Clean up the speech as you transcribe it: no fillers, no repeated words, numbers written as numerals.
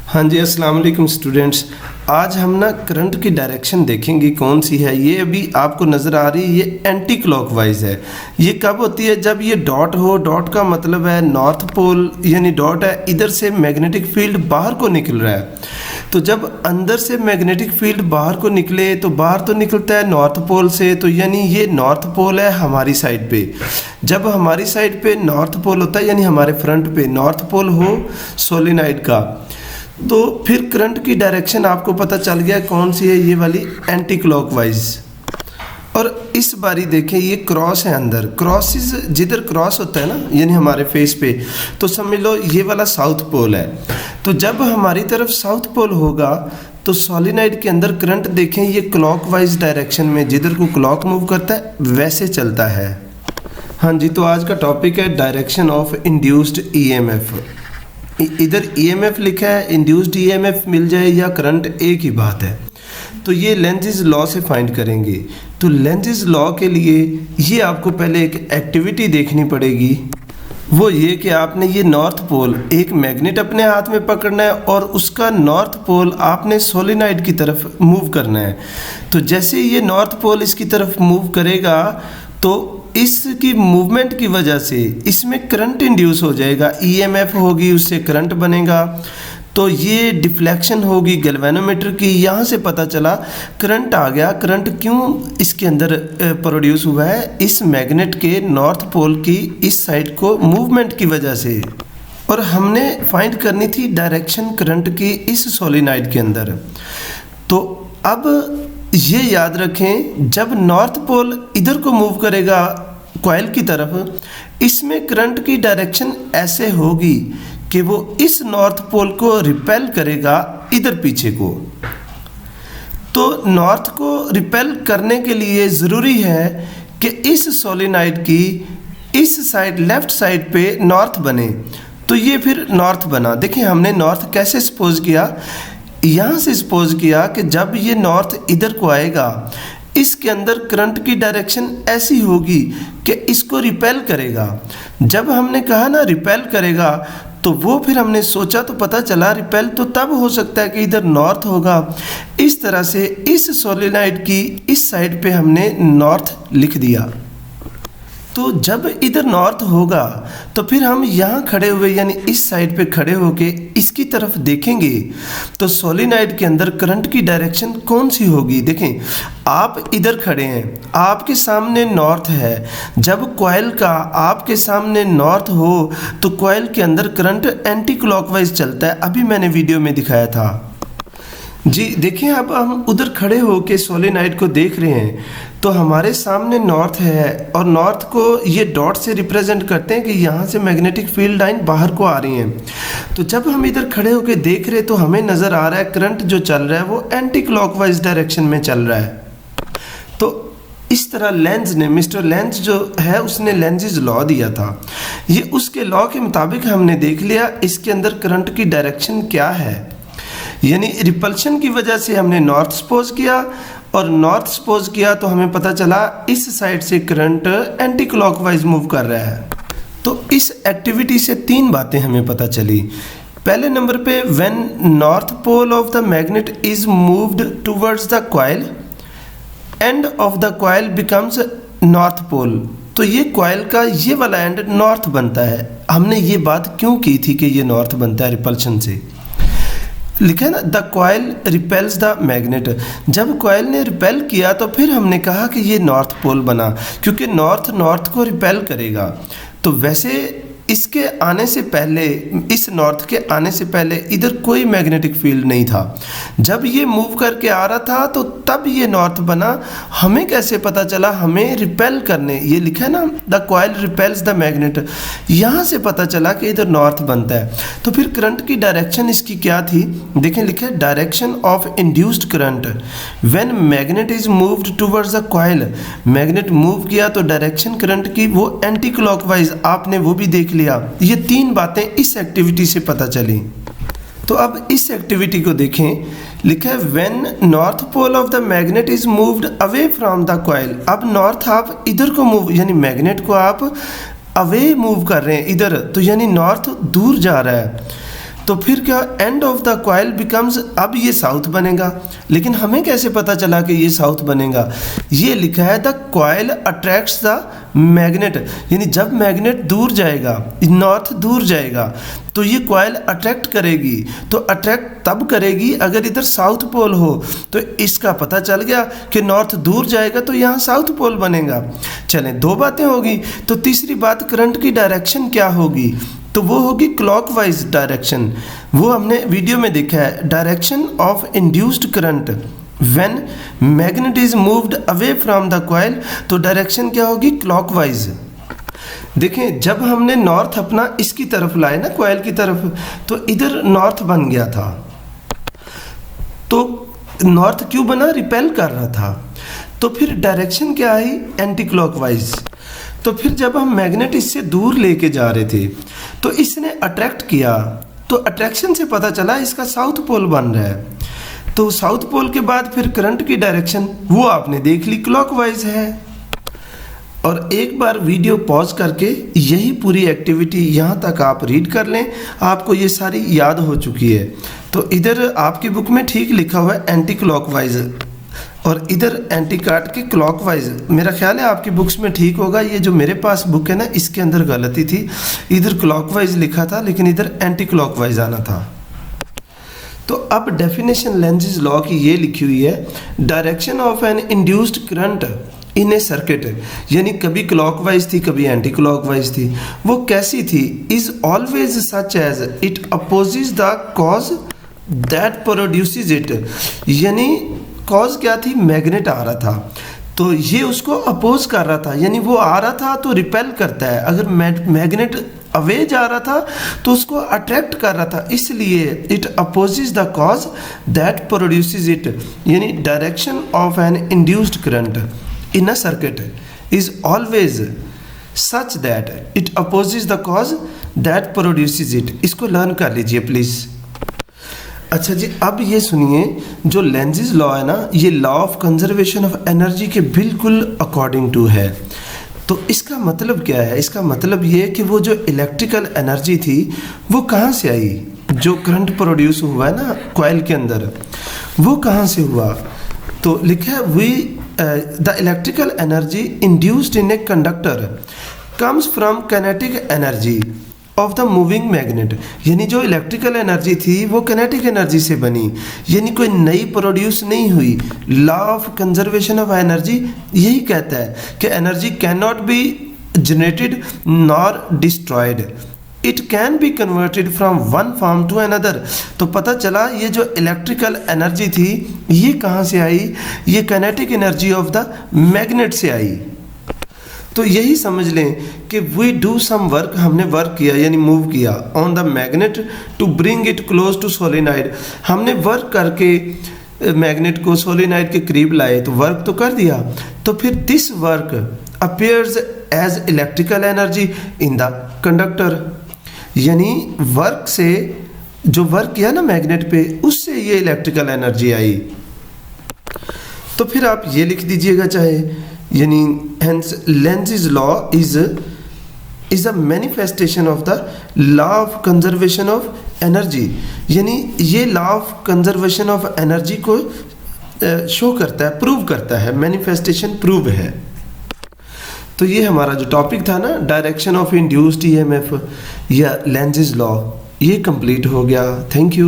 हाँ जी, अस्सलाम वालेकुम स्टूडेंट्स। आज हम ना करंट की डायरेक्शन देखेंगे कौन सी है। ये अभी आपको नज़र आ रही है, ये एंटी क्लॉकवाइज है। ये कब होती है? जब ये डॉट हो। डॉट का मतलब है नॉर्थ पोल, यानी डॉट है इधर से मैग्नेटिक फील्ड बाहर को निकल रहा है। तो जब अंदर से मैग्नेटिक फील्ड बाहर को निकले तो बाहर तो निकलता है नॉर्थ पोल से, तो यानी ये नॉर्थ पोल है हमारी साइड पे। जब हमारी साइड पे नॉर्थ पोल होता है, यानी हमारे फ्रंट पे नॉर्थ पोल हो सोलेनोइड का, तो फिर करंट की डायरेक्शन आपको पता चल गया कौन सी है, ये वाली एंटी क्लॉकवाइज। और इस बारी देखें, ये क्रॉस है अंदर। क्रॉसेस जिधर क्रॉस होता है ना, यानी हमारे फेस पे, तो समझ लो ये वाला साउथ पोल है। तो जब हमारी तरफ साउथ पोल होगा तो सोलेनोइड के अंदर करंट देखें, ये क्लॉकवाइज डायरेक्शन में, जिधर को क्लॉक मूव करता है वैसे चलता है। हाँ जी, तो आज का टॉपिक है डायरेक्शन ऑफ इंड्यूस्ड ईएमएफ। इधर ईएमएफ लिखा है, इंड्यूस्ड ईएमएफ मिल जाए या करंट, एक ही बात है। तो ये लेंज़ेस लॉ से फाइंड करेंगे। तो लेंज़ेस लॉ के लिए ये आपको पहले एक एक्टिविटी देखनी पड़ेगी। वो ये कि आपने ये नॉर्थ पोल, एक मैग्नेट अपने हाथ में पकड़ना है और उसका नॉर्थ पोल आपने सोलेनोइड की तरफ मूव करना है। तो जैसे ये नॉर्थ पोल इसकी तरफ मूव करेगा तो इसकी मूवमेंट की वजह से इसमें करंट इंड्यूस हो जाएगा, ईएमएफ होगी, उससे करंट बनेगा। तो ये डिफ्लेक्शन होगी गैल्वेनोमीटर की, यहाँ से पता चला करंट आ गया। करंट क्यों इसके अंदर प्रोड्यूस हुआ है? इस मैग्नेट के नॉर्थ पोल की इस साइड को मूवमेंट की वजह से। और हमने फाइंड करनी थी डायरेक्शन करंट की इस सोलेनोइड के अंदर। तो अब ये याद रखें, जब नॉर्थ पोल इधर को मूव करेगा कॉइल की तरफ, इसमें करंट की डायरेक्शन ऐसे होगी कि वो इस नॉर्थ पोल को रिपेल करेगा इधर पीछे को। तो नॉर्थ को रिपेल करने के लिए ज़रूरी है कि इस सोलेनोइड की इस साइड, लेफ्ट साइड पे नॉर्थ बने। तो ये फिर नॉर्थ बना। देखिए हमने नॉर्थ कैसे सपोज किया, यहाँ से सपोज किया कि जब ये नॉर्थ इधर को आएगा, इसके अंदर करंट की डायरेक्शन ऐसी होगी कि इसको रिपेल करेगा। जब हमने कहा ना रिपेल करेगा, तो वो फिर हमने सोचा तो पता चला रिपेल तो तब हो सकता है कि इधर नॉर्थ होगा। इस तरह से इस सोलेनोइड की इस साइड पे हमने नॉर्थ लिख दिया। तो जब इधर नॉर्थ होगा तो फिर हम यहाँ खड़े हुए, यानी इस साइड पे खड़े होके इसकी तरफ देखेंगे तो सोलेनोइड के अंदर करंट की डायरेक्शन कौन सी होगी। देखें, आप इधर खड़े हैं, आपके सामने नॉर्थ है। जब कॉइल का आपके सामने नॉर्थ हो तो कॉइल के अंदर करंट एंटी क्लॉकवाइज चलता है। अभी मैंने वीडियो में दिखाया था जी। देखिए अब हम उधर खड़े होके सोलेनोइड को देख रहे हैं, तो हमारे सामने नॉर्थ है और नॉर्थ को ये डॉट से रिप्रेजेंट करते हैं कि यहाँ से मैग्नेटिक फील्ड लाइन बाहर को आ रही हैं। तो जब हम इधर खड़े होके देख रहे हैं तो हमें नज़र आ रहा है करंट जो चल रहा है वो एंटी क्लॉकवाइज डायरेक्शन में चल रहा है। तो इस तरह लेंज ने, मिस्टर लेंज जो है, उसने लेंजेस लॉ दिया था। ये उसके लॉ के मुताबिक हमने देख लिया इसके अंदर करंट की डायरेक्शन क्या है। यानी रिपल्शन की वजह से हमने नॉर्थ सपोज किया, और नॉर्थ सपोज किया तो हमें पता चला इस साइड से करंट एंटी क्लॉकवाइज मूव कर रहा है। तो इस एक्टिविटी से तीन बातें हमें पता चली। पहले नंबर पे, when north pole of the magnet is moved towards the coil, end of the coil becomes north pole. तो ये कॉइल का ये वाला एंड नॉर्थ बनता है। हमने ये बात क्यों की थी कि ये नॉर्थ बनता है रिपल्शन से? लिखा है ना, the coil repels the magnet. जब कॉइल ने रिपेल किया तो फिर हमने कहा कि ये नॉर्थ पोल बना, क्योंकि नॉर्थ को रिपेल करेगा। तो वैसे इसके आने से पहले, इस नॉर्थ के आने से पहले इधर कोई मैग्नेटिक फील्ड नहीं था। जब ये मूव करके आ रहा था तो तब ये नॉर्थ बना। हमें कैसे पता चला? हमें रिपेल करने, ये लिखा है ना, the coil repels the magnet, यहाँ से पता चला कि इधर नॉर्थ बनता है। तो फिर करंट की डायरेक्शन इसकी क्या थी? देखें, लिखा है direction of induced current when magnet is moved towards the coil. Magnet move किया तो डायरेक्शन करंट की वो एंटी क्लॉकवाइज, आपने वो भी देख लिया। ये तीन बातें इस एक्टिविटी से पता चली। तो अब इस एक्टिविटी को देखें, लिखा है when north pole of the magnet is moved away from the coil. अब नॉर्थ आप इधर को मूव, यानी मैग्नेट को आप अवे मूव कर रहे हैं इधर, तो यानी नॉर्थ दूर जा रहा है। तो फिर क्या, and of the coil becomes, अब ये साउथ बनेगा। लेकिन हमें कैसे पता चला कि ये साउथ बनेगा? ये लिखा है the coil attracts the magnet, यानी जब मैग्नेट दूर जाएगा, नॉर्थ दूर जाएगा, तो ये कॉइल अट्रैक्ट करेगी। तो अट्रैक्ट तब करेगी अगर इधर साउथ पोल हो। तो इसका पता चल गया कि नॉर्थ दूर जाएगा तो यहाँ साउथ पोल बनेगा। चलें, दो बातें होगी। तो तीसरी बात, करंट की डायरेक्शन क्या होगी? तो वो होगी क्लॉकवाइज डायरेक्शन। वो हमने वीडियो में देखा है, direction of induced current when magnet is moved away from the coil. तो डायरेक्शन क्या होगी? क्लॉकवाइज। देखें, जब हमने नॉर्थ अपना इसकी तरफ लाए ना, कॉइल की तरफ, तो इधर नॉर्थ बन गया था। तो नॉर्थ क्यों बना? रिपेल कर रहा था। तो फिर डायरेक्शन क्या आई? Anti clockwise. तो फिर जब हम मैग्नेट इससे दूर लेके जा रहे थे तो इसने अट्रैक्ट किया, तो अट्रैक्शन से पता चला इसका साउथ पोल बन रहा है। तो साउथ पोल के बाद फिर करंट की डायरेक्शन वो आपने देख ली, क्लॉकवाइज है। और एक बार वीडियो पॉज करके यही पूरी एक्टिविटी यहाँ तक आप रीड कर लें, आपको ये सारी याद हो चुकी है। तो इधर आपकी बुक में ठीक लिखा हुआ है एंटी क्लॉकवाइज, और इधर एंटी काट के क्लॉकवाइज। मेरा ख्याल है आपकी बुक्स में ठीक होगा। ये जो मेरे पास बुक है ना, इसके अंदर गलती थी, इधर क्लॉकवाइज लिखा था लेकिन इधर एंटी क्लॉकवाइज आना था। तो अब डेफिनेशन लेंज़ेस लॉ की ये लिखी हुई है, direction of an induced current in a circuit, यानी कभी क्लॉकवाइज थी कभी एंटी क्लॉकवाइज थी। वो कैसी थी? Is always such as it opposes the cause that produces it, यानी कॉज क्या थी? मैग्नेट आ रहा था, तो ये उसको अपोज कर रहा था, यानी वो आ रहा था तो रिपेल करता है। अगर मैग्नेट अवे जा रहा था तो उसको अट्रैक्ट कर रहा था, इसलिए it opposes the cause that produces it, यानी direction of an induced current in a circuit is always such that it opposes the cause that produces it। इसको लर्न कर लीजिए प्लीज़। अच्छा जी, अब ये सुनिए, जो लेंज़ेस लॉ है ना, ये law of conservation of energy के बिल्कुल अकॉर्डिंग टू है। तो इसका मतलब क्या है? इसका मतलब ये है कि वो जो इलेक्ट्रिकल एनर्जी थी वो कहाँ से आई? जो करंट प्रोड्यूस हुआ है ना कॉइल के अंदर, वो कहाँ से हुआ? तो लिखा है the electrical energy induced in a conductor comes from kinetic energy of the moving magnet, यानी जो इलेक्ट्रिकल एनर्जी थी वो किनेटिक एनर्जी से बनी, यानी कोई नई प्रोड्यूस नहीं हुई। Law of conservation of energy यही कहता है कि energy can not be generated nor destroyed, it can be converted from one form to another. तो पता चला ये जो इलेक्ट्रिकल एनर्जी थी ये कहाँ से आई? ये kinetic energy of the magnet से आई। तो यही समझ लें कि वी डू सम वर्क, हमने वर्क किया यानी मूव किया on the magnet to bring it close to solenoid. हमने वर्क करके मैग्नेट को सोलेनाइड के करीब लाए, तो वर्क तो कर दिया। तो फिर this work appears as electrical energy in the conductor, यानी वर्क से, जो वर्क किया ना मैग्नेट पे, उससे ये इलेक्ट्रिकल एनर्जी आई। तो फिर आप ये लिख दीजिएगा चाहे, यानी hence Lenz's law is a manifestation of the law of conservation of energy, यानी ये law of conservation of energy को शो करता है, प्रूव करता है, मैनिफेस्टेशन प्रूव है। तो ये हमारा जो टॉपिक था ना, डायरेक्शन ऑफ इंड्यूस्ड ईएमएफ या लेंज़ेस लॉ, ये कंप्लीट हो गया। Thank you.